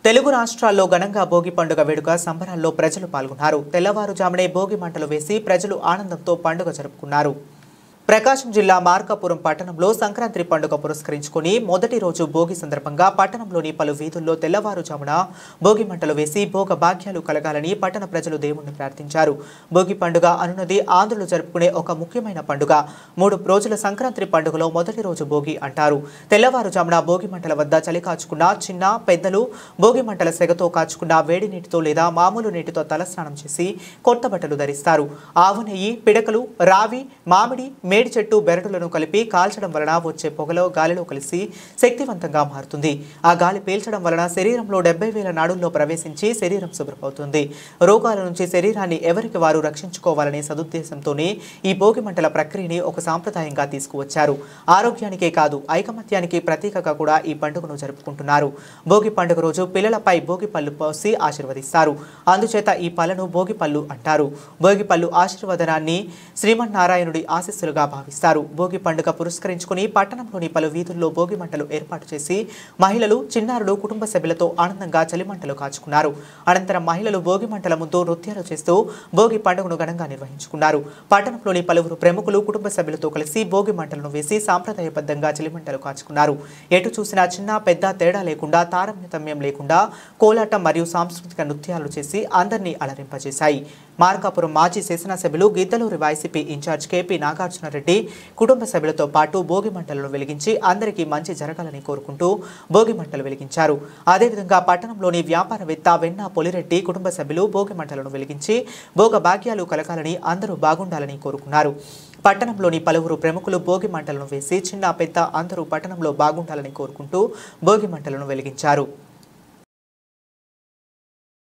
తెలుగు రాష్ట్రాల్లో ఘనంగా భోగి పండుగ వేడుక సంబరాల్లో ప్రజలు పాల్గొన్నారు. తెల్లవారుజామునే భోగి మంటలు వేసి ప్రజలు ఆనందంతో పండుగ జరుపుకున్నారు. ప్రకాశం జిల్లా మార్కాపురం పట్టణంలో సంక్రాంతి పండుగ పురస్కరించుకుని మొదటి రోజు భోగి సందర్భంగా పట్టణంలోని పలు వీధుల్లో తెల్లవారుజామున భోగి మంటలు వేసి భోగ భాగ్యాలు కలగాలని పట్టణ ప్రజలు దేవుణ్ణి ప్రార్థించారు. భోగి పండుగ అనున్నది ఆంధ్రులు జరుపుకునే ఒక ముఖ్యమైన పండుగ. 3 రోజుల సంక్రాంతి పండుగలో మొదటి రోజు భోగి అంటారు. తెల్లవారుజామున భోగి మంటల వద్ద చలి కాచుకున్న చిన్న పెద్దలు భోగి మంటల సెగతో కాచుకున్న వేడి నీటితో లేదా మామూలు నీటితో తలస్నానం చేసి కొత్త బట్టలు ధరిస్తారు. ఆవు నెయ్యి, పిడకలు, రావి, మామిడి, మేడి చెట్టు బెరడులను కలిపి కాల్చడం వలన వచ్చే పొగలో గాలిలో కలిసి శక్తివంతంగా మారుతుంది. ఆ గాలి పీల్చడం వలన శరీరంలో 70,000 నాడుల్లో ప్రవేశించి శరీరం శుభ్రమవుతుంది. రోగాల నుంచి శరీరాన్ని ఎవరికి వారు రక్షించుకోవాలనే సదుద్దేశంతోనే ఈ భోగి మంటల ప్రక్రియని ఒక సాంప్రదాయంగా తీసుకువచ్చారు. ఆరోగ్యానికే కాదు ఐకమత్యానికి ప్రతీకగా కూడా ఈ పండుగను జరుపుకుంటున్నారు. భోగి పండుగ రోజు పిల్లలపై భోగి పళ్ళు పోసి ఆశీర్వదిస్తారు. అందుచేత ఈ పళ్ళను భోగి పళ్ళు అంటారు. భోగి పళ్ళు ఆశీర్వదనాన్ని శ్రీమన్నారాయణుడి ఆశీస్సులుగా భావిస్తారు. భోగి పండుగ పురస్కరించుకుని పట్టణంలోని పలు వీధుల్లో భోగి మంటలు ఏర్పాటు చేసి మహిళలు, చిన్నారులు కుటుంబ సభ్యులతో ఆనందంగా చలిమంటలు కాచుకున్నారు. అనంతరం మహిళలు భోగి మంటల ముందు నృత్యాలు చేస్తూ భోగి పండుగను ఘనంగా నిర్వహించుకున్నారు. పట్టణంలోని పలువురు ప్రముఖులు కుటుంబ సభ్యులతో కలిసి భోగి మంటలను వేసి సాంప్రదాయబద్ధంగా చలిమంటలు కాచుకున్నారు. ఎటు చూసినా చిన్న పెద్ద తేడా లేకుండా తారతమ్యం లేకుండా కోలాటం మరియు సాంస్కృతిక నృత్యాలు చేసి అందరినీ అలరింపజేశాయి. మార్కాపురం మాజీ శాసనసభ్యులు గిద్దలూరి YCP in charge KP Nagarjuna Reddy కుటుంబ సభ్యులతో పాటు భోగి మంటలను వెలిగించి అందరికీ మంచి జరగాలని కోరుకుంటూ భోగి మంటలు వెలిగించారు. అదేవిధంగా పట్టణంలోని వ్యాపారవేత్త వెన్న పొలిరెడ్డి కుటుంబ సభ్యులు భోగి మంటలను వెలిగించి భోగ భాగ్యాలు కలగాలని అందరూ బాగుండాలని కోరుకున్నారు. పట్టణంలోని పలువురు ప్రముఖులు భోగి మంటలను వేసి చిన్న పెద్ద అందరూ పట్టణంలో బాగుండాలని కోరుకుంటూ భోగి మంటలను వెలిగించారు.